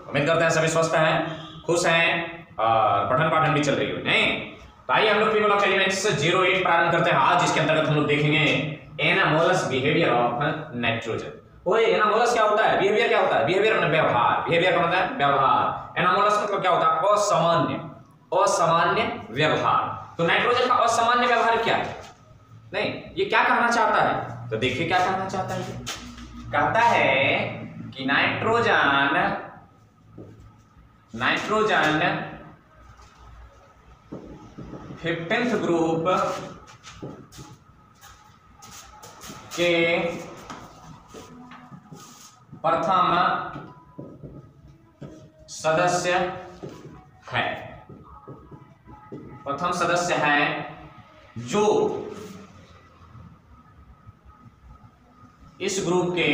उम्मीद करते हैं सभी स्वस्थ हैं, खुश हैं और पठन पाठन भी चल रही है नहीं। तो आइए हम लोग पीपल ऑफ एलिमेंट्स 08 प्रारंभ करते हैं आज, जिसके अंतर्गत हम लोग देखेंगे एनामोलस बिहेवियर ऑफ नाइट्रोजन। ओए एनामोलस क्या होता है, बिहेवियर क्या होता है? बिहेवियर मतलब व्यवहार, बिहेवियर का मतलब व्यवहार। एनामोलस मतलब क्या होता है? असामान्य, असामान्य व्यवहार। तो नाइट्रोजन का असामान्य व्यवहार क्या है? नहीं, ये क्या कहना चाहता है? तो देखिए क्या कहना चाहता है। कहता है कि नाइट्रोजन 15th ग्रुप के प्रथम सदस्य है, प्रथम सदस्य है जो इस ग्रुप के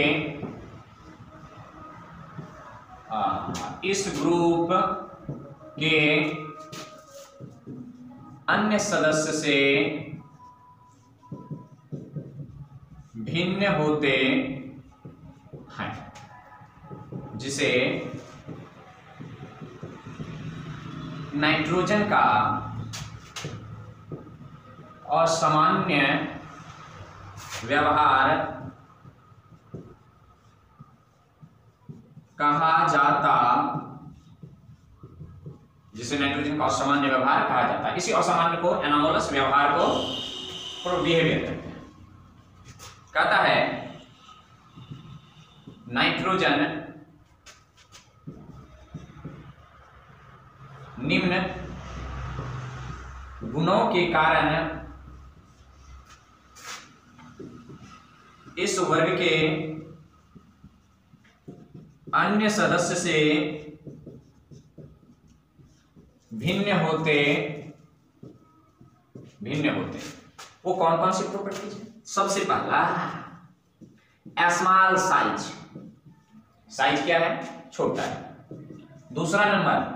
अन्य सदस्य से भिन्न होते हैं, जिसे नाइट्रोजन का असामान्य व्यवहार कहा जाता, जिसे नाइट्रोजन का असामान्य व्यवहार कहा जाता है। इसी असामान्य को एनामोलस व्यवहार को बिहेवियर कहते हैं। कहता है नाइट्रोजन निम्न गुणों के कारण इस वर्ग के अन्य सदस्य से भिन्न होते। वो कौन कौन सी प्रॉपर्टीज है? सबसे पहला स्मॉल साइज, साइज क्या है? छोटा है। दूसरा नंबर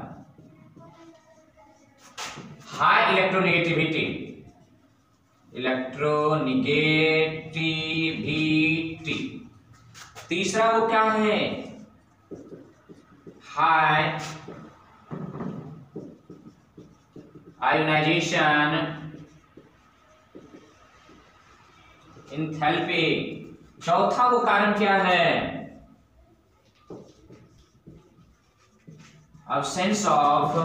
हाई इलेक्ट्रोनेगेटिविटी, तीसरा वो क्या है? High ionisation enthalpy. चौथा वो कारण क्या है? absence ऑफ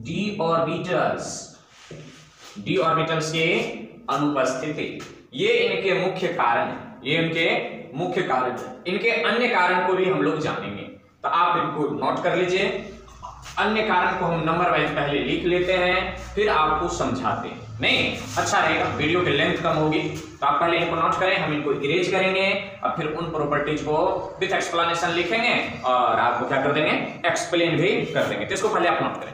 डी ऑर्बिटल्स के अनुपस्थिति। ये इनके मुख्य कारण है, ये इनके मुख्य कारण है। इनके अन्य कारण को भी हम लोग जानेंगे, तो आप इनको नोट कर लीजिए। अन्य कारण को हम नंबर वाइज पहले लिख लेते हैं, फिर आपको समझाते हैं। नहीं, अच्छा रहेगा, वीडियो की लेंथ कम होगी। तो आप पहले इनको नोट करें, हम इनको इरेज करेंगे और फिर उन प्रॉपर्टीज को विथ एक्सप्लेनेशन लिखेंगे और आपको क्या कर देंगे? एक्सप्लेन भी कर देंगे। तो इसको पहले आप नोट करें।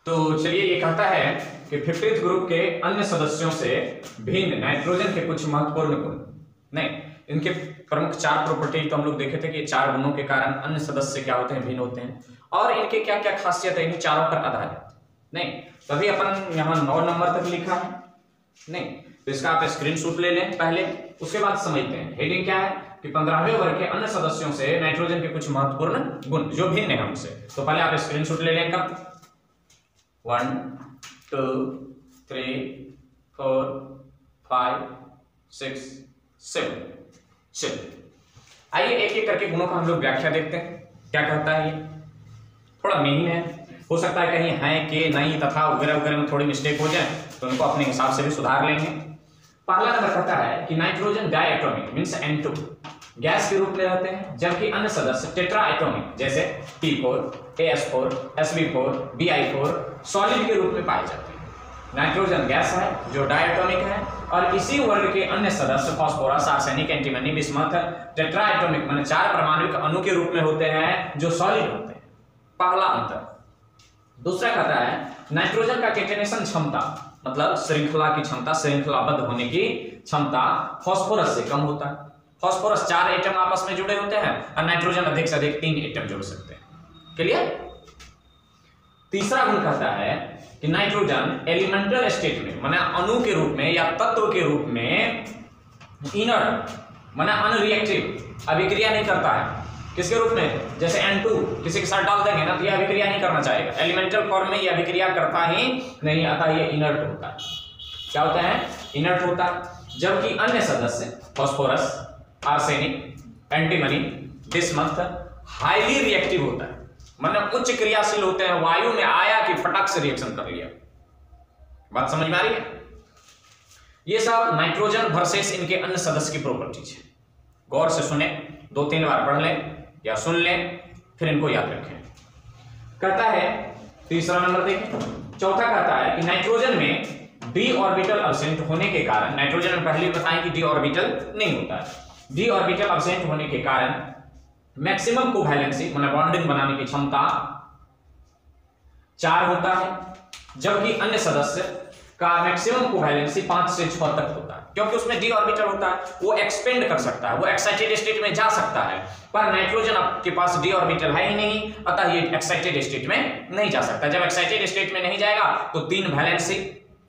तो चलिए, ये कहता है कि 15th ग्रुप के अन्य सदस्यों से भिन्न नाइट्रोजन के कुछ महत्वपूर्ण गुण। नहीं, इनके प्रमुख 4 प्रॉपर्टी तो हम लोग देखे थे कि 4 गुणों के कारण अन्य सदस्य क्या होते हैं? भिन्न होते हैं। और इनके क्या क्या खासियत है, इन्हीं चारों पर आधारित। नहीं, तभी अपन यहाँ 9 नंबर तक लिखा है। नहीं, तो इसका आप स्क्रीनशॉट ले लें पहले, उसके बाद समझते हैं। हेडिंग क्या है कि 15वें वर्ग के अन्य सदस्यों से नाइट्रोजन के कुछ महत्वपूर्ण गुण जो भिन्न है हमसे। तो पहले आप स्क्रीनशॉट ले लें। कब? 1 2 3 4 5 6 7। चलिए, आइए एक एक करके गुणों का हम लोग व्याख्या देखते हैं। क्या कहता है? ये थोड़ा मीनिंग है, हो सकता है कहीं है कि नहीं तथा वगैरह वगैरह में थोड़ी मिस्टेक हो जाए, तो उनको अपने हिसाब से भी सुधार लेंगे। पहला नंबर कहता है कि नाइट्रोजन डायएटॉमिक मींस N2 गैस के रूप में रहते हैं, जबकि अन्य सदस्य टेट्रा एटॉमिक जैसे P4 AS4 Sb4 Bi4 solid के रूप में पाए जाते हैं। नाइट्रोजन गैस है जो डायटोमिक है, और इसी वर्ग के अन्य सदस्य phosphorus, arsenic, antimony, bismuth tetra atomic माने 4 परमाणुक अणु के रूप में होते हैं जो सॉलिड होते हैं। पहला अंतर। दूसरा कहता है नाइट्रोजन का केटेनेशन क्षमता मतलब श्रृंखला की क्षमता, श्रृंखलाबद्ध होने की क्षमता फास्फोरस से कम होता है। फास्फोरस 4 एटम आपस में जुड़े होते हैं और नाइट्रोजन अधिक से अधिक 3 एटम जोड़ सकते हैं। क्लियर? तीसरा गुण कहता है कि नाइट्रोजन एलिमेंटल स्टेट में माने अणु के रूप में या तत्व के रूप में इनर्ट माने अनरिएक्टिव, अभिक्रिया नहीं करता है। किसके रूप में? जैसे N2 किसी के साथ डाल देंगे ना तो ये अभिक्रिया नहीं करना चाहेगा, एलिमेंटल फॉर्म में ये अभिक्रिया करता ही नहीं, अतः ये इनर्ट होता है। क्या होता है? इनर्ट होता है। जबकि अन्य सदस्य phosphorus, arsenic, antimony, bismuth highly reactive होता है, मतलब उच्च क्रियाशील होते हैं, वायु में आया कि फटाक से रिएक्शन कर लिया। बात समझ में आ रही है? ये सब नाइट्रोजन वर्सेस इनके अन्य सदस्य की प्रॉपर्टीज है। गौर से सुने, 2-3 बार पढ़ लें या सुन लें, फिर इनको याद रखें। कहता है तीसरा नंबर देखें, चौथा कहता है कि नाइट्रोजन में डी ऑर्बिटल अब्सेंट होने के कारण, नाइट्रोजन में पहले बताएं कि डी ऑर्बिटल नहीं होता है, डी ऑर्बिटल अब्सेंट होने के कारण मैक्सिमम कोवैलेंसी मतलब बॉन्डिंग बनाने की क्षमता 4 होता है, जबकि अन्य सदस्य का मैक्सिमम कोवैलेंसी 5 से 6 तक होता है, क्योंकि उसमें डी ऑर्बिटल होता है, वो एक्सपेंड कर सकता है, वो एक्साइटेड स्टेट में जा सकता है, पर नाइट्रोजन आपके पास डी ऑर्बिटल है ही नहीं, अतः ये एक्साइटेड स्टेट में नहीं जा सकता। जब एक्साइटेड स्टेट में नहीं जाएगा तो 3 वैलेंसी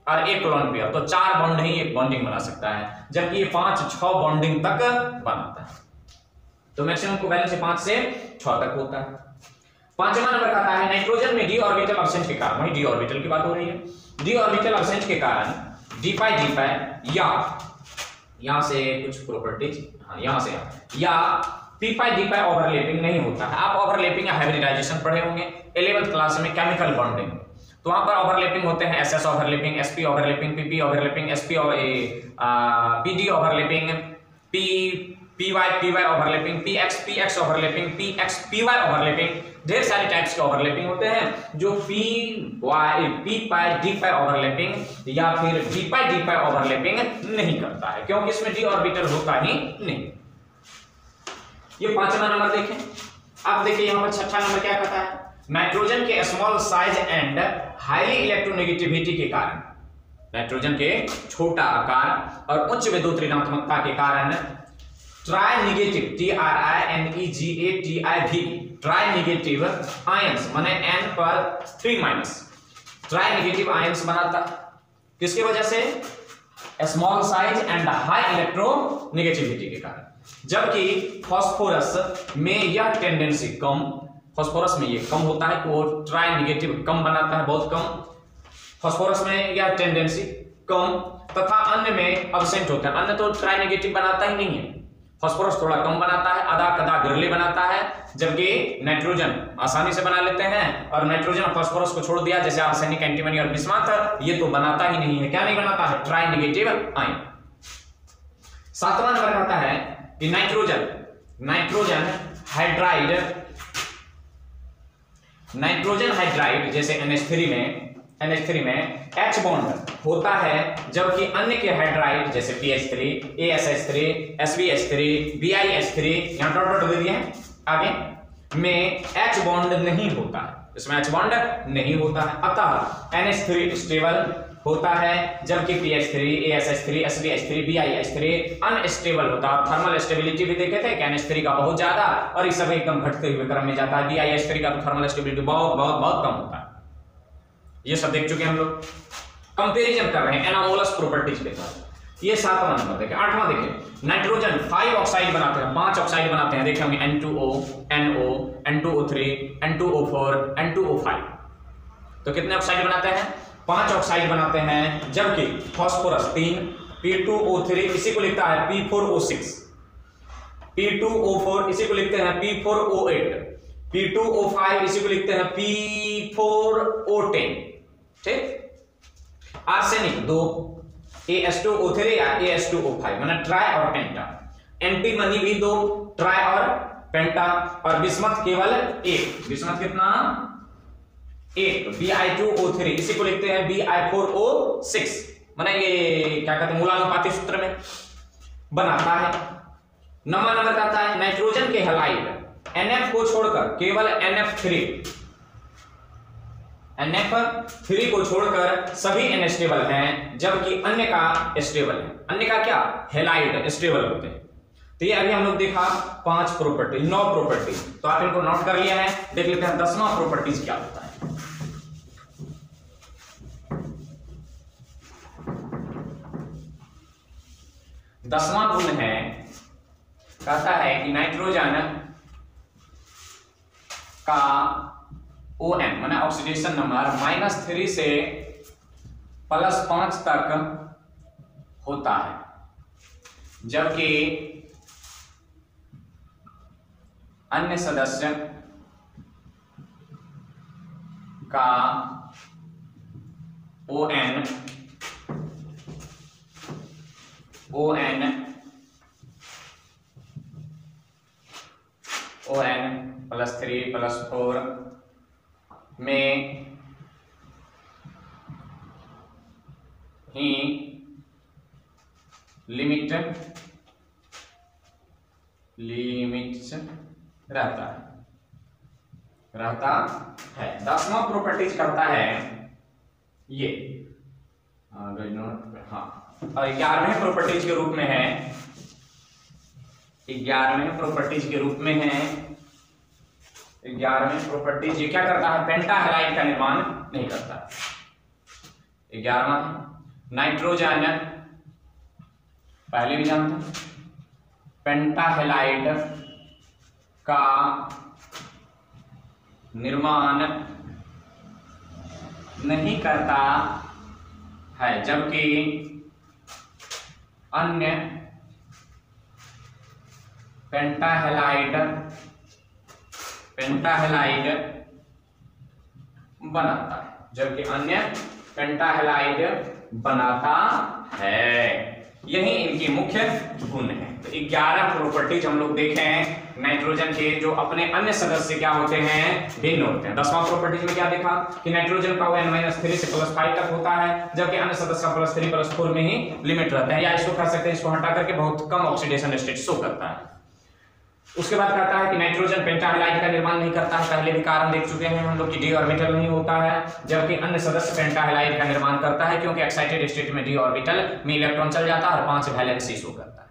और 1 लोन पेयर, तो 4 बॉन्ड ही एक बॉन्डिंग बना सकता है, जबकि ये 5-6 बॉन्डिंग तक बनाता है। तो मैक्सिमम कोवैलेंसी 5 से 6 तक होता है। 5वां नंबर कहता है नाइट्रोजन में डी ऑर्बिटल अब्सेंट के कारण, वही डी ऑर्बिटल की बात हो रही है, डी ऑर्बिटल अब्सेंट के कारण डी पाई या यहां से कुछ प्रॉपर्टीज, यहां से या P pi D pi overlapping नहीं होता है। आप ओवरलैपिंग या हाइब्रिडाइजेशन पढ़े होंगे 11th क्लास में, केमिकल बॉन्डिंग, तो वहां पर ओवरलैपिंग होते हैं, SS overlapping, SP overlapping, PP overlapping, SP PD overlapping, PY overlapping, PX overlapping, PY overlapping, ढेर सारे टाइप्स के ओवरलैपिंग होते हैं। जो P pi D pi overlapping या फिर डी पाई ओवरलैपिंग नहीं करता है, क्योंकि इसमें डी ऑर्बिटल होता ही नहीं। ये 5वां नंबर देखें। अब देखिए यहां पर 6वां नंबर क्या कहता है, नाइट्रोजन के small size and highly electronegativity के कारण, नाइट्रोजन के छोटा आकार और उच्च विद्युत ऋणात्मकता के कारण try negative TRINEGATIV try negative ions माने N पर 3- ट्राई नेगेटिव आयंस बनाता, किसकी वजह से? Small size and high electronegativity के कारण। जबकि फास्फोरस में यह टेंडेंसी कम, फास्फोरस में ये कम होता है कि वो ट्राई नेगेटिव कम बनाता है, बहुत कम फास्फोरस में यह टेंडेंसी कम, तथा अन्य में अब्सेंट होता है। अन्य तो ट्राई नेगेटिव बनाता ही नहीं है, फास्फोरस थोड़ा कम बनाता है, आधा कदा बिरले बनाता है, जबकि नाइट्रोजन आसानी से बना लेते हैं। और नाइट्रोजन और फास्फोरस को छोड़ दिया, जैसे आर्सेनिक, एंटीमनी और बिस्मथ, ये तो बनाता ही नहीं है। क्या नहीं बनाता है? Tri negative ion. 7वां नंबर कहता है कि नाइट्रोजन हाइड्राइड जैसे NH3 में H बॉन्ड होता है, जबकि अन्य के हाइड्राइड जैसे PH3, ASH3, SBH3, BiH3 यहां डॉट दे दिए हैं आगे में H बॉन्ड नहीं होता है, इसमें H बॉन्ड नहीं होता है, अतः NH3 स्टेबल होता है, जबकि PH3, ASH3, SBH3, BiH3 unstable होता है। थर्मल स्टेबिलिटी भी देखे थे कि NH3 का बहुत ज्यादा और इस सब एकदम घटते हुए क्रम में जाता है, BiH3 का तो थर्मल स्टेबिलिटी बहुत बहुत बहुत कम होता है। ये सब देख चुके हम लोग, कंपैरिजन कर रहे हैं एनामोलस प्रॉपर्टीज के साथ। ये 7वां नंबर देखें। 8वां देखें, नाइट्रोजन 5 ऑक्साइड बनाते हैं, 5 ऑक्साइड बनाते हैं, देखें होंगे N2O, NO, N2O3, N2O4, N2O5। तो कितने ऑक्साइड बनाते हैं? 5 ऑक्साइड बनाते हैं, जबकि फास्फोरस 3, P2O3 इसी को लिखता है P4O6, P2O4 इसी को लिखते हैं P4O8, P2O5 इसी को लिखते हैं P4O10। ठीक। आर्सेनिक 2, AS2O3 या AS2O5 माने ट्राई और पेंटा। एंटीमनी भी 2, ट्राई और पेंटा। और बिस्मथ केवल 1, बिस्मथ कितना? 1, Bi2O3 इसी को लिखते हैं Bi4O6 माने ये क्या कहते हैं मूलानुपाती सूत्र में बनाता है। 9वां नंबर कहता है नाइट्रोजन के हैलाइड NF को छोड़कर केवल NF3 को छोड़कर सभी अनस्टेबल हैं, जबकि अन्य का स्टेबल है। अन्य का क्या? हैलाइड स्टेबल होते हैं। तो ये अभी हम लोग देखा 5 प्रॉपर्टी, 9 प्रॉपर्टी, तो आप इनको नोट कर लिया है। देख लेते हैं 10वां प्रॉपर्टीज क्या होता है। 10वां गुण है, कहता है कि नाइट्रोजन का ON माने ऑक्सीडेशन नंबर -3 से +5 तक होता है, जबकि अन्य सदस्य का ON +3 +4 में ही लिमिट्स रहता है। 10वां प्रॉपर्टीज करता है ये, हाँ, और 11वें प्रॉपर्टीज के रूप में है, 11वें प्रॉपर्टीज के रूप में है, 11वें प्रॉपर्टीज ये क्या करता है, पेंटा हैलाइड का निर्माण नहीं करता। 11वां नाइट्रोजन, पहले भी जानते हैं, पेंटा हैलाइड का निर्माण नहीं करता है, जबकि अन्य पेंटाहेलाइड बनाता है, जबकि अन्य पेंटाहेलाइड बनाता है। यही इनकी मुख्य गुण है। तो 11 प्रॉपर्टीज हम लोग देखे हैं नाइट्रोजन के, जो अपने अन्य सदस्य क्या होते हैं, भिन्न होते हैं। 10वां प्रॉपर्टीज में क्या देखा कि नाइट्रोजन का ON-3 से +5 तक होता है, जबकि अन्य सदस्य का +3 +4 में ही लिमिट रहता है, या इसको कह सकते हैं, इसको हटा करके बहुत कम ऑक्सीडेशन स्टेट शो करता है। उसके बाद कहता है कि नाइट्रोजन पेंटाहेलाइड का निर्माण नहीं करता है, पहले भी कारण देख चुके हैं हम लोग कि डी ऑर्बिटल नहीं होता है, जबकि अन्य सदस्य पेंटाहेलाइड का निर्माण करता है, क्योंकि एक्साइटेड स्टेट में डी ऑर्बिटल में इलेक्ट्रॉन चल जाता है और 5 वैलेंसी शो करता है।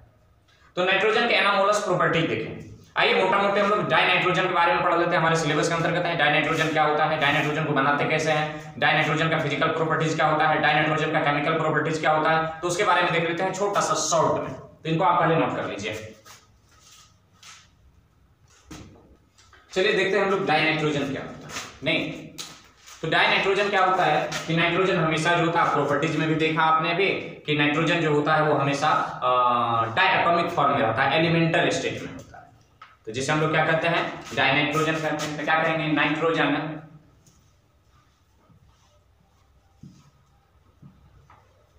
तो नाइट्रोजन के एनामोलस प्रॉपर्टी देखें। आइए मोटा मोटे हम लोग डाइनाइट्रोजन के बारे में पढ़ लेते हैं, हमारे सिलेबस के अंतर्गत है। डाइनाइट्रोजन क्या होता है, डाइनाइट्रोजन को बनाते कैसे हैं, डाइनाइट्रोजन का फिजिकल प्रॉपर्टीज क्या होता है, डाइनाइट्रोजन का केमिकल प्रॉपर्टीज क्या होता है, तो उसके बारे में देख लेते हैं छोटा सा शॉर्ट में। तो इनको आप पहले नोट कर लीजिए। चलिए देखते हैं हम लोग डाइनाइट्रोजन क्या होता है। नहीं, तो डाइनाइट्रोजन क्या होता है कि नाइट्रोजन हमेशा जो होता है, प्रॉपर्टीज में भी देखा आपने अभी कि नाइट्रोजन जो होता है वो हमेशा डायटोमिक फॉर्म में रहता है, एलिमेंटल स्टेट में होता है। तो जिसे हम लोग क्या कहते हैं, डाइनाइट्रोजन कहते हैं। तो क्या कहेंगे, नाइट्रोजन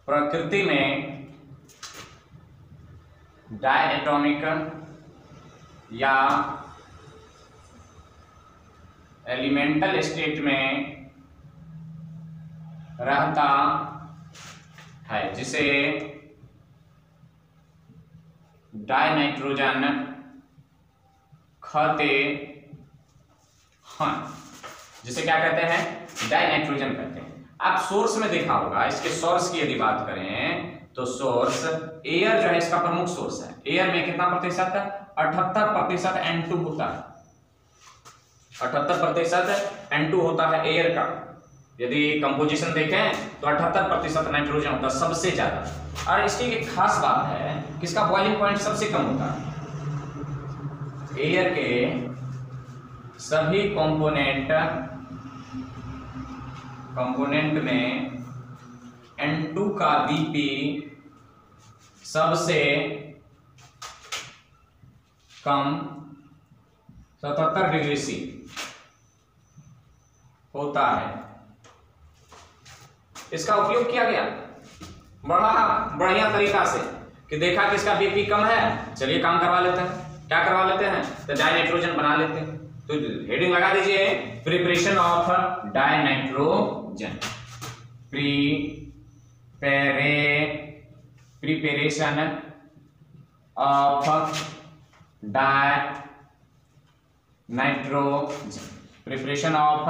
प्रकृति में डायटोमिक या एलिमेंटल स्टेट में रहता है, जिसे डाइनाइट्रोजन कहते हैं। जिसे क्या कहते हैं, डाइनाइट्रोजन कहते हैं। आप सोर्स में देखा होगा, इसके सोर्स की यदि बात करें तो सोर्स एयर जो है इसका प्रमुख सोर्स है। एयर में कितना प्रतिशत, 78% N2 होता है, 78% N2 होता है एयर का। यदि कंपोजिशन देखें तो 78% नाइट्रोजन होता है सबसे ज्यादा। और इसकी एक खास बात है कि इसका बॉइलिंग पॉइंट सबसे कम होता है। एयर के सभी कंपोनेंट में N2 का Bp सबसे कम 77 डिग्री C होता है। इसका उपयोग किया गया बड़ा बढ़िया तरीका से कि देखा कि इसका बीपी कम है, चलिए काम करवा लेते हैं। क्या करवा लेते हैं, तो डाइनाइट्रोजन बना लेते हैं। तो हेडिंग लगा दीजिए, preparation of dinitrogen, preparation of dinitrogen, preparation of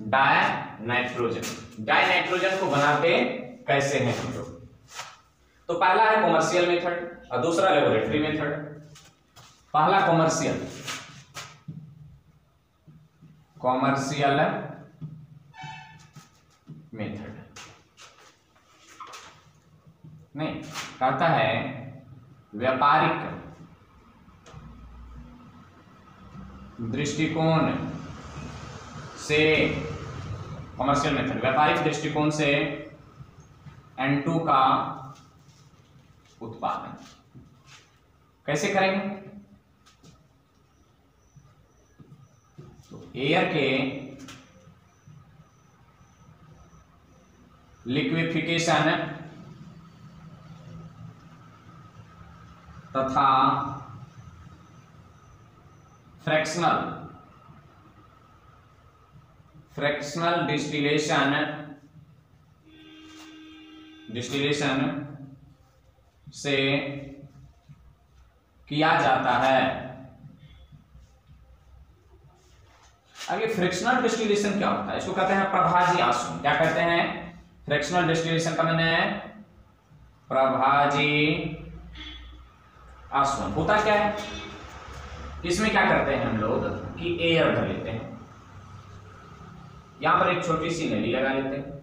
dinitrogen. Dinitrogen को बनाते कैसे हैं हम लोग, तो पहला है कॉमर्शियल मेथड और दूसरा लेबोरेटरी मेथड। पहला कॉमर्शियल मेथड नहीं, कहता है व्यापारिक दृष्टिकोण से, कमर्शियल मेथड, व्यापारिक दृष्टिकोण से N2 का उत्पादन कैसे करेंगे? तो एयर के लिक्विफिकेशन तथा फ्रैक्शनल डिस्टिलेशन से किया जाता है। अब ये फ्रिक्शनल डिस्टिलेशन क्या होता है? इसको कहते हैं प्रभाजी आसवन। क्या कहते हैं? फ्रिक्शनल डिस्टिलेशन का मैंने प्रभाजी आसवन। होता क्या है? इसमें क्या करते हैं हम लोग कि एयर भर लेते हैं, यहां पर एक छोटी सी नली लगा लेते हैं,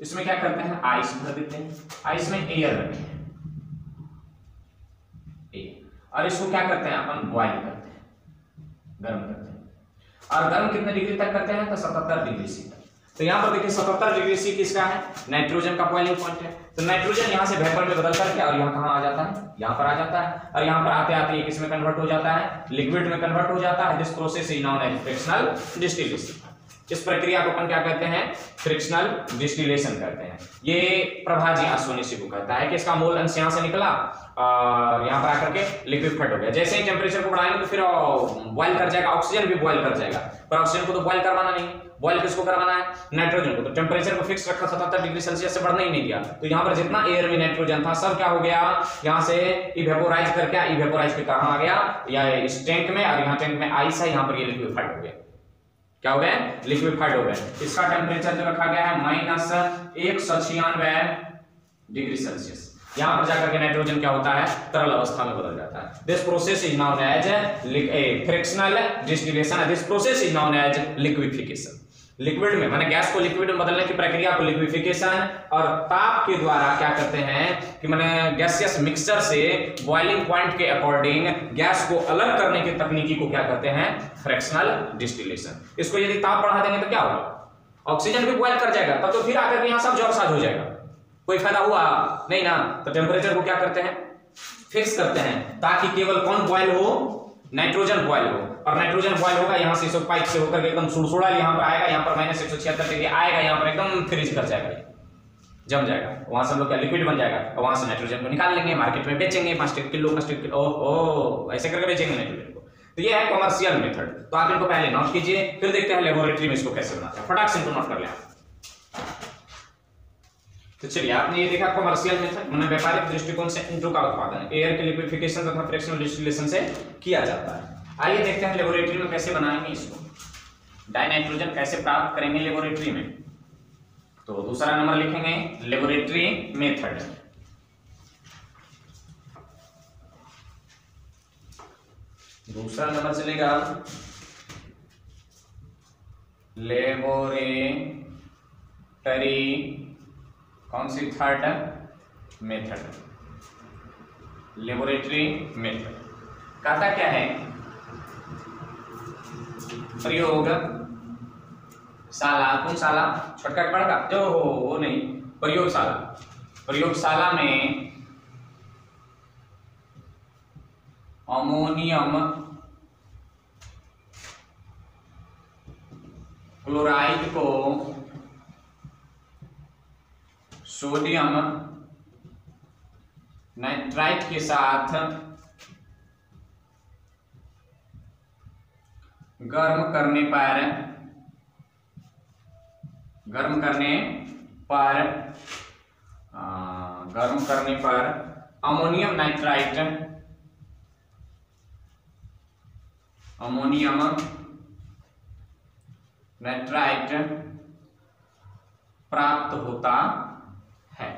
इसमें क्या करते हैं? आइस भर देते हैं, आइस में एयर रखते हैं, और इसको क्या करते हैं? अपन बॉइल करते हैं, गर्म करते हैं। और गर्म कितने डिग्री तक करते हैं? तो 77 डिग्री सी तक। तो यहाँ पर देखिए 77 डिग्री सी किसका है? नाइट्रोजन का बॉइलिंग पॉइंट है। तो नाइट्रोजन यहाँ से वेपर में बदल करके और यहाँ कहाँ आ जाता है? यहाँ पर आ जाता है, और यहाँ पर आते आते ये किसमें कन्वर्ट हो जाता है? लिक्विड में कन्वर्ट हो जाता है। This process is known as fractional distillation. इस प्रक्रिया को अपन क्या कहते हैं? फ्रिक्शनल डिस्टिलेशन कहते हैं। ये प्रभाजी आसवन इसी को कहता है कि इसका मोल अंश यहाँ से निकला और यहाँ पर आकर के लिक्विफाइड हो गया। जैसे ही टेम्परेचर को बढ़ाएंगे तो फिर बॉइल कर जाएगा, ऑक्सीजन भी बॉइल कर जाएगा, पर ऑक्सीजन को तो बॉइल करवाना नहीं। बॉइल किसको करवाना है? नाइट्रोजन को। तो टेम्परेचर को फिक्स रखा 77 डिग्री सेल्सियस से बढ़ने ही नहीं दिया। तो यहाँ पर जितना एयर में नाइट्रोजन था सब क्या हो गया? यहाँ से इवेपोराइज करके, इवेपोराइज के कहाँ आ गया? या इस टैंक में, और यहाँ टैंक में आइस है, यहाँ पर ये लिक्विफाइड हो गया। क्या हो गया? लिक्विफाइड हो गया। इसका टेम्परेचर जो रखा गया है -196 डिग्री सेल्सियस। यहां पर जाकर के नाइट्रोजन क्या होता है? तरल अवस्था में बदल जाता है। This process is known as fractional distillation. This process is known as liquefaction. Liquid में माने गैस को लिक्विड में बदलने की प्रक्रिया को लिक्विफिकेशन, और ताप के द्वारा क्या करते हैं कि माने गैसियस मिक्सचर से बॉइलिंग पॉइंट के अकॉर्डिंग गैस को अलग करने की तकनीकी को क्या कहते हैं? Fractional distillation. इसको यदि ताप बढ़ा देंगे तो क्या होगा? ऑक्सीजन भी बॉइल कर जाएगा, तब तो फिर आकर के यहां सब जौरसाज हो जाएगा, कोई फायदा हुआ नहीं ना। तो टेम्परेचर को क्या करते हैं? फिक्स करते हैं, ताकि केवल कौन बॉइल हो? नाइट्रोजन बॉइल हो। और नाइट्रोजन बॉइल होगा, यहां से सब पाइप से होकर के एकदम सुड़सुड़ा यहां पर आएगा, यहां पर -176 डिग्री आएगा, यहां पर एकदम फ्रीज कर जाएगा, जम जाएगा। वहां से हम लोग क्या? लिक्विड बन जाएगा, और वहां से नाइट्रोजन को निकाल लेंगे, मार्केट में बेचेंगे 5 किलो 5 किलो, ओह ऐसे करके बेचेंगे नाइट्रोजन को। तो ये है कमर्शियल मेथड। तो आप इनको पहले नोट कीजिए, फिर देखते हैं लेबोरेटरी में इसको कैसे बनाते हैं। फटाक से इनको नोट कर लें। तो चलिए, आपने ये देखा कमर्शियल मेथड, मतलब व्यापारिक दृष्टिकोण से N2 का उत्पादन एयर के लिक्विफिकेशन तथा फ्रैक्शनल डिस्टिलेशन से किया जाता है। आइए देखते हैं लेबोरेटरी में कैसे बनाएंगे इसको। डाइनाइट्रोजन कैसे प्राप्त करेंगे लेबोरेटरी में? तो दूसरा नंबर लिखेंगे लेबोरेटरी मेथड। दूसरा नंबर चलेगा लेबोरेटरी, कौन सी? Third method, laboratory method. कहता क्या है? प्रयोगशाला। कौन शाला? छोटका पड़का जो वो नहीं, प्रयोगशाला। प्रयोगशाला में अमोनियम क्लोराइड को सोडियम नाइट्राइट के साथ गर्म करने पर अमोनियम नाइट्राइट प्राप्त होता है।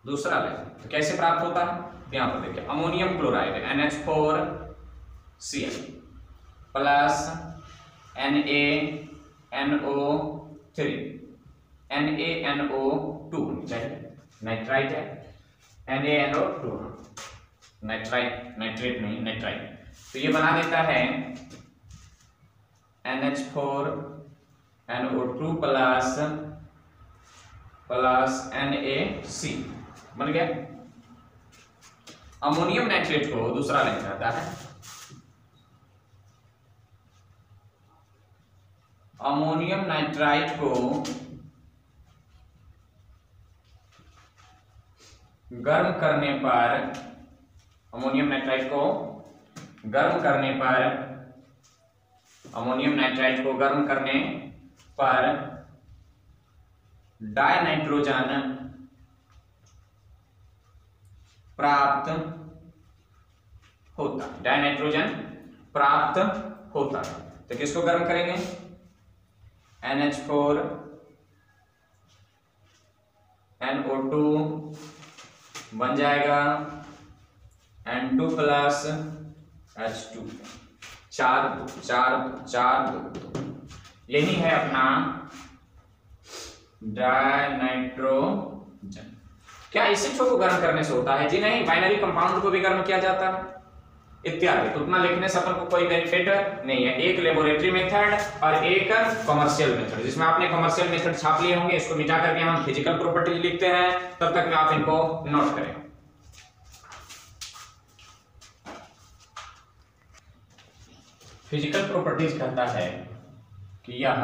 दूसरा लें तो कैसे प्राप्त होता है, तो यहाँ पर देखिए ammonium chloride NH4Cl plus NaNO3 NaNO2 चाहिए, नाइट्राइट है NaNO2 नाइट्रेट नहीं नाइट्राइट, तो ये बना देता है NH4NO2 प्लस NaC बन गया। अमोनियम नाइट्रेट को दूसरा लिखा जाता है अमोनियम नाइट्राइट को गर्म करने पर अमोनियम नाइट्राइट को गर्म करने पर डाई नाइट्रोजन प्राप्त होता है। तो किसको गर्म करेंगे, NH4NO2 बन जाएगा N2 प्लस H2 4 यही है अपना डायनाइट्रोजन। क्या इसी को गर्म करने से होता है? जी नहीं, बाइनरी कंपाउंड को भी गर्म किया जाता है इत्यादि। तो उतना लिखने से अपन को कोई बेनिफिट नहीं है। एक लेबोरेटरी मेथड और एक कमर्शियल मेथड, जिसमें आपने कमर्शियल मेथड छाप लिए होंगे, इसको मिटा करके हम फिजिकल प्रॉपर्टीज लिखते हैं, तब तक में आप इनको नोट करें। फिजिकल प्रॉपर्टीज कहता है कि यह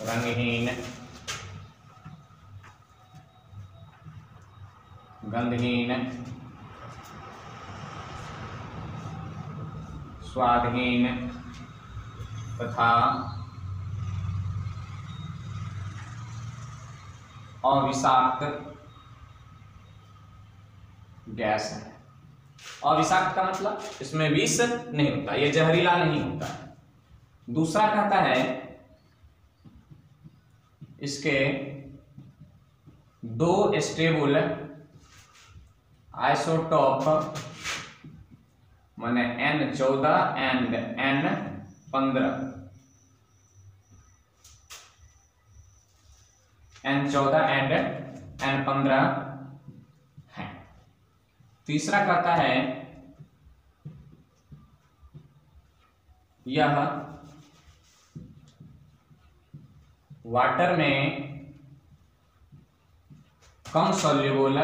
रंगहीन, गंधहीन, स्वादहीन तथा अविषाक्त गैस है। अविषाक्त का मतलब इसमें विष नहीं होता, ये जहरीला नहीं होता। दूसरा कहता है इसके 2 स्टेबल आइसोटोप माने N14 एंड N15 है। तीसरा कहता है यह वाटर में कम सॉल्युबल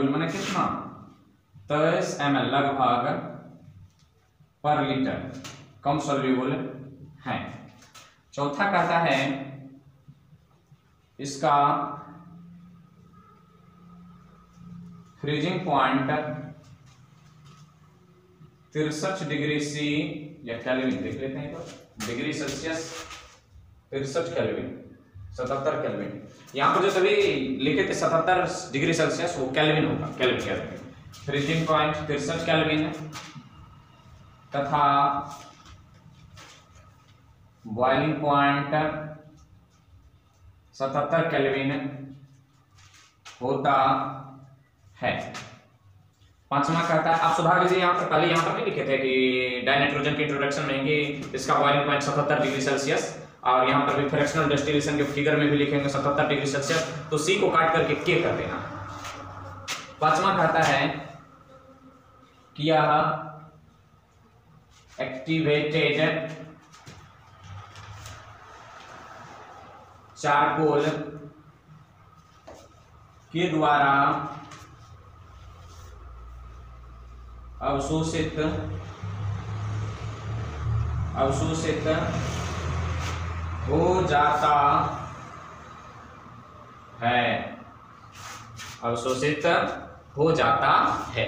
माने कितना 23 ml लगभग पर लीटर कम सॉल्युबल है। चौथा कहता है इसका फ्रीजिंग पॉइंट 63 डिग्री सी या केल्विन देख लेते हैं, तो डिग्री सेल्सियस 63 केल्विन 77 केल्विन। यहां पर जो सभी लिखे थे 77 डिग्री सेल्सियस वो केल्विन होगा, केल्विन फ्रीजिंग पॉइंट 63 केल्विन तथा बॉइलिंग पॉइंट 77 केल्विन होता है। पांचवा कहता है, आप सुधार लीजिए, यहाँ पर पहले यहाँ पर नहीं लिखे थे कि डाइनाइट्रोजन के इंट्रोडक्शन में कि इसका बॉइलिंग पॉइंट 77 डिग्री सेल्सियस, और यहाँ पर भी फ्रैक्शनल डिस्टिलेशन के फिगर में भी लिखेंगे 77 डिग्री सेल्सियस, तो सी को काट करके के कर देना। पांचवा कहता है कि यह एक्टिवेटेड चारकोल के द्वारा अवशोषित हो जाता है, अवशोषित हो जाता है।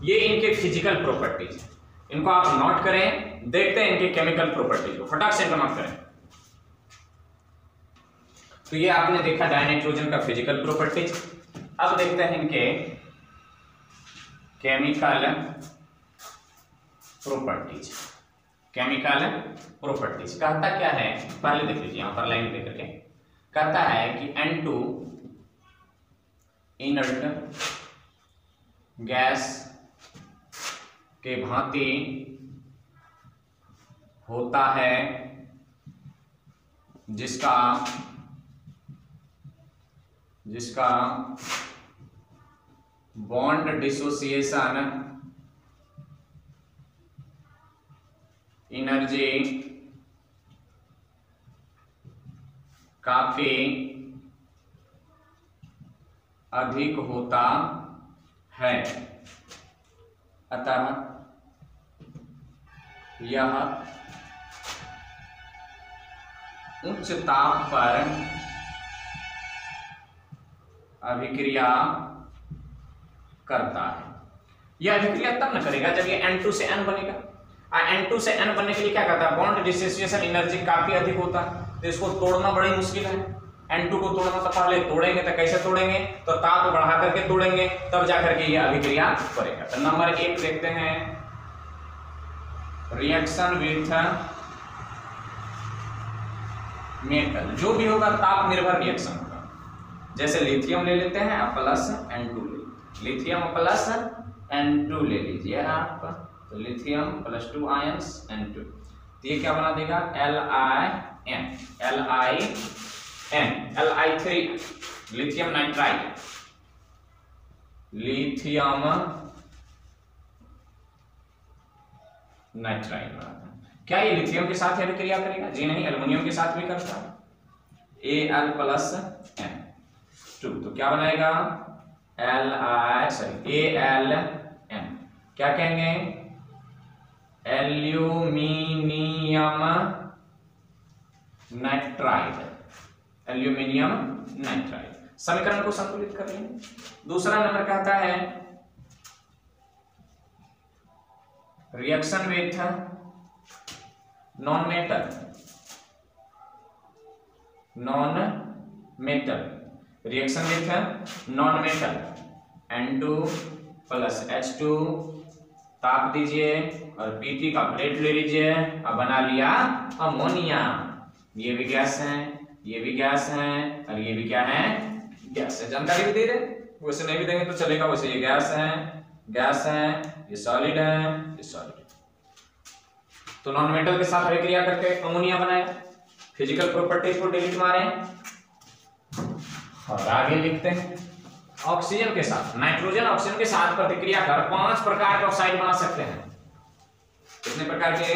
ये इनके फिजिकल प्रॉपर्टीज है, इनको आप नोट करें। देखते हैं इनके केमिकल प्रॉपर्टीज को, फटाक से इनको नोट करें। तो ये आपने देखा डायनाइट्रोजन का फिजिकल प्रॉपर्टीज। अब देखते हैं इनके केमिकल प्रॉपर्टीज। केमिकल प्रॉपर्टीज कहता क्या है, पहले देख लीजिए, यहां पर लाइन देख करके कहता है कि N2 इनर्ट गैस के भांति होता है जिसका बॉन्ड डिसोसिएशन एनर्जी काफी अधिक होता है, अतः यह उच्च ताप पर अभिक्रिया करता है। यह अभिक्रिया तब न करेगा जब ये N2 से N बनेगा। N2 से N बनने के लिए क्या करता है, बॉन्ड डिसोसिएशन एनर्जी काफी अधिक होता है, तो इसको तोड़ना बड़ी मुश्किल है। N2 को तोड़ना तो पहले तोड़ेंगे, तो कैसे तोड़ेंगे, तो ताप बढ़ा करके तोड़ेंगे, तब जाकर के यह अभिक्रिया करेगा। तो नंबर 1 देखते हैं, रिएक्शन विथ मेटल। जो भी होगा ताप निर्भर रिएक्शन होगा। जैसे लिथियम ले लेते हैं आप, प्लस N2 ले, लिथियम प्लस N2 ले लीजिए आप, तो लिथियम प्लस 2 आयंस N2, तो ये क्या बना देगा, Li3 lithium nitride, lithium nitride बनाता है। क्या ये लिथियम के साथ अभिक्रिया करेगा, जी नहीं, एल्युमिनियम के साथ भी करता है, Al प्लस N2, तो क्या बनाएगा, Aln, क्या कहेंगे, एल्यूमिनियम नाइट्राइड, एल्यूमिनियम नाइट्राइड। समीकरण को संतुलित कर लेंगे। दूसरा नंबर कहता है reaction with non metal, reaction with non metal, N2 plus H2, ताप दीजिए और Pt का प्लेट ले लीजिए और बना लिया अमोनिया। ये भी गैस है, ये भी गैस है, और ये भी क्या है, गैस है। जानकारी भी दे रहे, वैसे नहीं भी देंगे तो चलेगा। वैसे ये गैस है, ये सॉलिड है, ये सॉलिड। तो नॉन मेटल के साथ अभिक्रिया करके अमोनिया बनाया। फिजिकल प्रॉपर्टीज को डिलीट मारे और आगे लिखते हैं, ऑक्सीजन के साथ, नाइट्रोजन ऑक्सीजन के साथ प्रतिक्रिया कर 5 प्रकार के ऑक्साइड बना सकते हैं। कितने प्रकार के,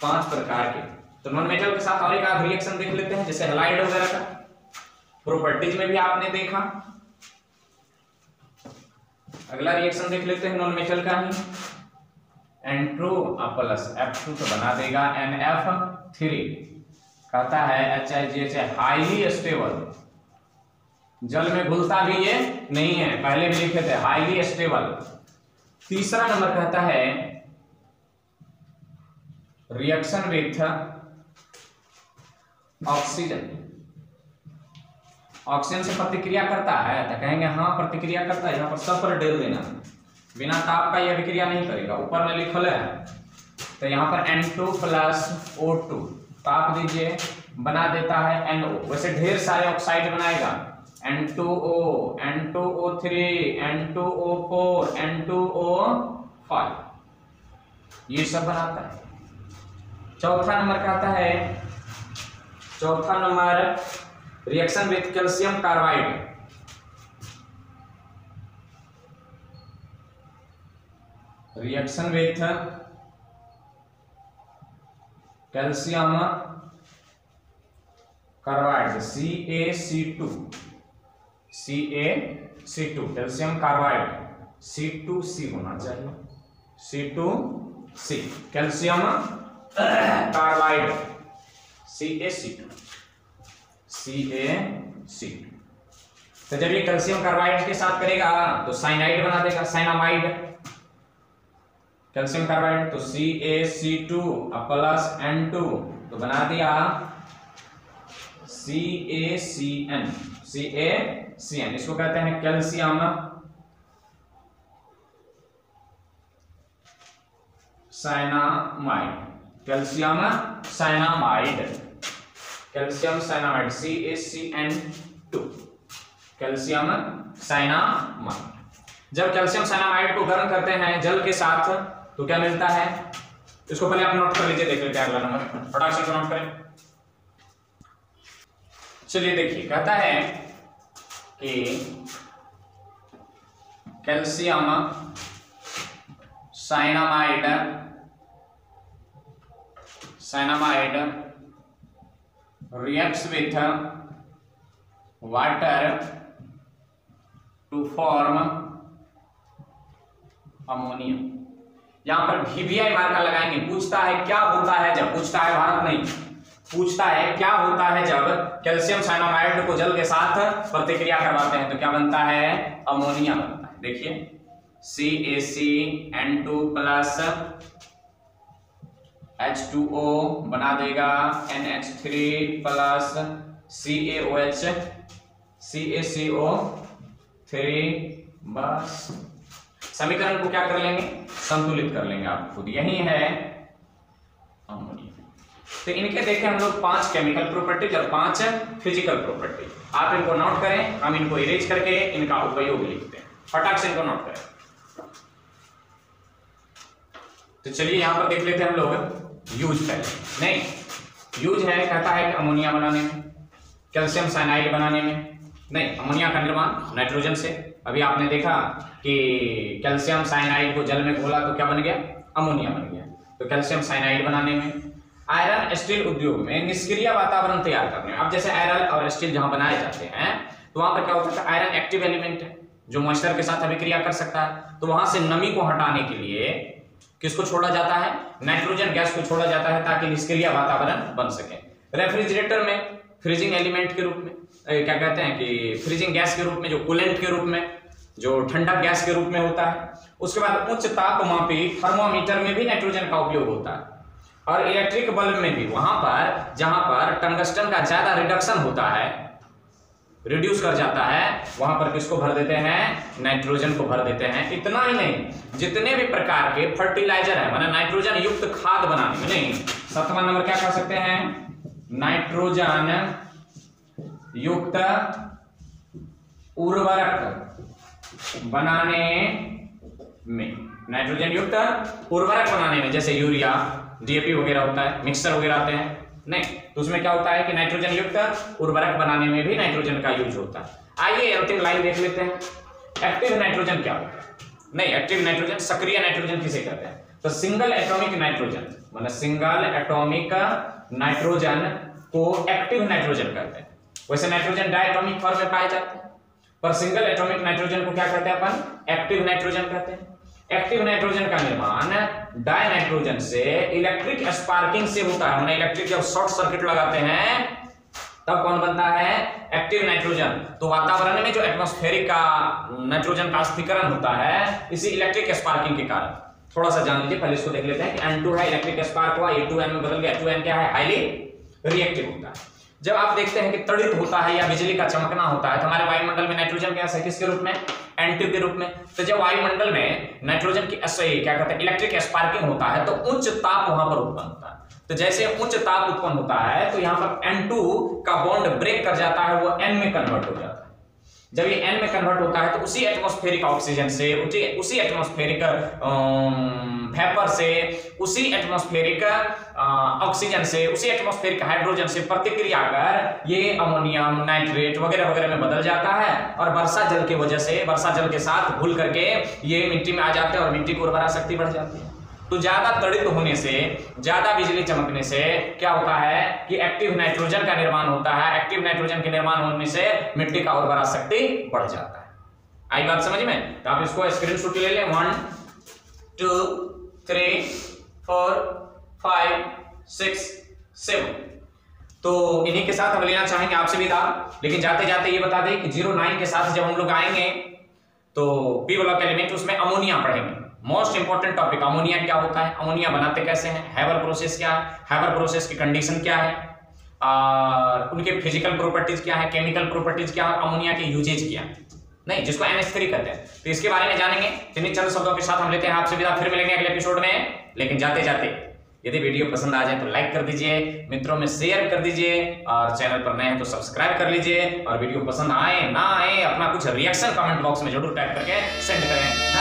5 प्रकार के। तो नॉन मेटल के साथ और एक आध रिएक्शन देख लेते हैं, जैसे हैलाइड वगैरह का प्रॉपर्टीज में भी आपने देखा। अगला रिएक्शन देख लेते हैं नॉन मेटल का ही, N2 प्लस F2 तो बना देगा NF3। कहता है HIGH हाईली स्टेबल, जल में घुलता भी ये नहीं है, पहले भी लिखे थे, हाईली स्टेबल। तीसरा नंबर कहता है रिएक्शन विथ ऑक्सीजन, ऑक्सीजन से प्रतिक्रिया करता है, तो कहेंगे हाँ प्रतिक्रिया करता है। यहां पर सब पर डेल देना, बिना ताप का यह अभिक्रिया नहीं करेगा, ऊपर में लिखल है। तो यहाँ पर N2 प्लस O2, ताप दीजिए, बना देता है NO। वैसे ढेर सारे ऑक्साइड बनाएगा, N2O, N2O3, N2O4, N2O5, ये सब बनाता है। चौथा नंबर कहता है, चौथा number reaction with calcium carbide, reaction with calcium carbide, CaC2, calcium carbide, C2C होना चाहिए, C2C, कैल्शियम कार्बाइड, CaC2। तो जब ये कैल्शियम कार्बाइड के साथ करेगा तो साइनाइड बना देगा, साइनामाइड, कैल्शियम कार्बाइड, तो CaC2 प्लस N2, तो बना दिया CaCN। इसको कहते हैं calcium cyanamide, calcium cyanamide, calcium cyanamide CaCN2, calcium cyanamide. जब कैल्शियम साइनामाइड को गर्म करते हैं जल के साथ तो क्या मिलता है, इसको पहले आप नोट कर लीजिए, देख लेते हैं अगला नंबर, फटाक से नोट करें। चलिए देखिए, कहता है कि calcium cyanamide reacts with water to form ammonia. यहां पर VBI मार्का लगाएंगे। पूछता है क्या होता है जब, पूछता है भारत नहीं, पूछता है क्या होता है जब कैल्शियम साइनामाइड को जल के साथ प्रतिक्रिया करवाते हैं तो क्या बनता है, अमोनिया बनता है। देखिए CaCN2 प्लस H2O बना देगा NH3 प्लस CaCO3, बस समीकरण को क्या कर लेंगे, संतुलित कर लेंगे आप खुद, यही है अमोनिया। तो इनके देखें हम लोग 5 केमिकल प्रॉपर्टीज और 5 फिजिकल प्रॉपर्टीज। आप इनको नोट करें, हम इनको इरेज करके इनका उपयोग लिखते हैं, फटाक से इनको नोट करें। तो चलिए यहां पर देख लेते हैं हम लोग यूज पहले, नहीं यूज है, कहता है कि अमोनिया बनाने में, कैल्शियम साइनाइड बनाने में, नहीं अमोनिया का निर्माण नाइट्रोजन से। अभी आपने देखा कि कैल्शियम साइनाइड को जल में घोला तो क्या बन गया, अमोनिया बन गया। तो कैल्शियम साइनाइड बनाने में, आयरन स्टील उद्योग में निष्क्रिय वातावरण तैयार करने में। अब जैसे आयरन और स्टील जहां बनाए जाते हैं तो वहां पर क्या होता है, आयरन एक्टिव एलिमेंट है जो मॉइस्चर के साथ अभिक्रिया कर सकता है, तो वहां से नमी को हटाने के लिए किसको छोड़ा जाता है, नाइट्रोजन गैस को छोड़ा जाता है ताकि निष्क्रिय वातावरण बन सके। रेफ्रिजरेटर में फ्रीजिंग एलिमेंट के रूप में, क्या कहते हैं कि फ्रीजिंग गैस के रूप में, जो कूलेंट के रूप में, जो ठंडक गैस के रूप में होता है। उसके बाद उच्च तापमापी थर्मोमीटर में भी नाइट्रोजन का उपयोग होता है, और इलेक्ट्रिक बल्ब में भी, वहां पर जहां पर टंगस्टन का ज्यादा रिडक्शन होता है, रिड्यूस कर जाता है, वहां पर किसको भर देते हैं, नाइट्रोजन को भर देते हैं। इतना ही नहीं, जितने भी प्रकार के फर्टिलाइजर है, माने नाइट्रोजन युक्त खाद बनाने में, नहीं 7वां नंबर क्या कर सकते हैं, नाइट्रोजन युक्त उर्वरक बनाने में, नाइट्रोजन युक्त उर्वरक बनाने में, जैसे यूरिया, DAP वगैरह होता है, मिक्सर वगैरह आते हैं, नहीं तो उसमें क्या होता है कि नाइट्रोजन युक्त उर्वरक बनाने में भी नाइट्रोजन का यूज होता है। आइए अंतिम लाइन देख लेते हैं, एक्टिव नाइट्रोजन क्या होता है, नहीं एक्टिव नाइट्रोजन, सक्रिय नाइट्रोजन किसे कहते हैं, तो सिंगल एटॉमिक नाइट्रोजन, मतलब सिंगल एटॉमिक नाइट्रोजन को एक्टिव नाइट्रोजन कहते हैं। वैसे नाइट्रोजन डायटॉमिक फॉर्म में पाए जाते हैं, पर सिंगल एटॉमिक नाइट्रोजन को क्या कहते हैं अपन, एक्टिव नाइट्रोजन कहते हैं। एक्टिव नाइट्रोजन का निर्माण डाई नाइट्रोजन से इलेक्ट्रिक स्पार्किंग से होता है, माने इलेक्ट्रिक जब शॉर्ट सर्किट लगाते हैं तब कौन बनता है, एक्टिव नाइट्रोजन। तो वातावरण में जो एटमॉस्फेरिक का नाइट्रोजन का अस्थिकरण होता है इसी इलेक्ट्रिक स्पार्किंग के कारण। थोड़ा सा जान लीजिए, पहले इसको देख लेते हैं कि N2 है, इलेक्ट्रिक स्पार्क हुआ, ये 2N में बदल गया, 2N क्या है, हाईली रिएक्टिव होता है। जब आप देखते हैं कि तड़ित होता है या बिजली का चमकना होता है तो हमारे वायुमंडल में नाइट्रोजन गैस है किसके रूप में, N2 के रूप में। तो जब वायुमंडल में नाइट्रोजन की क्या कहते हैं, इलेक्ट्रिक स्पार्किंग होता है तो उच्च ताप वहां पर उत्पन्न होता है। तो जैसे उच्च ताप उत्पन्न होता है तो यहाँ पर N2 का बॉन्ड ब्रेक कर जाता है, वो N में कन्वर्ट हो जाता है। जब ये N में कन्वर्ट होता है तो उसी एटमॉस्फेरिक ऑक्सीजन से, उसी एटमॉस्फेरिक वेपर से, उसी एटमॉस्फेरिक ऑक्सीजन से, उसी एटमॉस्फेरिक हाइड्रोजन से प्रतिक्रिया कर ये अमोनियम नाइट्रेट वगैरह वगैरह में बदल जाता है, और वर्षा जल की वजह से, वर्षा जल के साथ घुल करके ये मिट्टी में आ जाते हैं और मिट्टी की उर्वरा शक्ति बढ़ जाती है। तो ज्यादा तड़ित होने से, ज्यादा बिजली चमकने से क्या होता है कि एक्टिव नाइट्रोजन का निर्माण होता है। एक्टिव नाइट्रोजन के निर्माण होने से मिट्टी का उर्वरा शक्ति बढ़ जाता है। आई बात समझ में? तो आप इसको स्क्रीनशॉट ले लें, 1 2 3 4 5 6 7। तो इन्हीं के साथ हम लेना चाहेंगे आपसे विदा, लेकिन जाते जाते ये बता दें कि 09 के साथ जब हम लोग आएंगे तो पी ब्लॉक एलिमेंट उसमें अमोनिया पढ़ेंगे। मोस्ट इंपॉर्टेंट टॉपिक, अमोनिया क्या होता है, अमोनिया बनाते कैसे हैं, हैबर प्रोसेस क्या है, हैबर प्रोसेस की कंडीशन क्या है, और उनके फिजिकल प्रॉपर्टीज क्या है, केमिकल प्रॉपर्टीज क्या है, अमोनिया के यूजेज क्या है, नहीं जिसको NH3 कहते हैं। तो इसके बारे में जानेंगे। इन्हीं चंद शब्दों के साथ हम लेते हैं आपसे विदा, फिर मिलेंगे अगले एपिसोड में। लेकिन जाते जाते यदि वीडियो पसंद आ जाए तो लाइक कर दीजिए, मित्रों में शेयर कर दीजिए, और चैनल पर नए हैं तो सब्सक्राइब कर लीजिए। और वीडियो पसंद आए ना आए अपना कुछ रिएक्शन कमेंट बॉक्स में जरूर टाइप करके सेंड करें।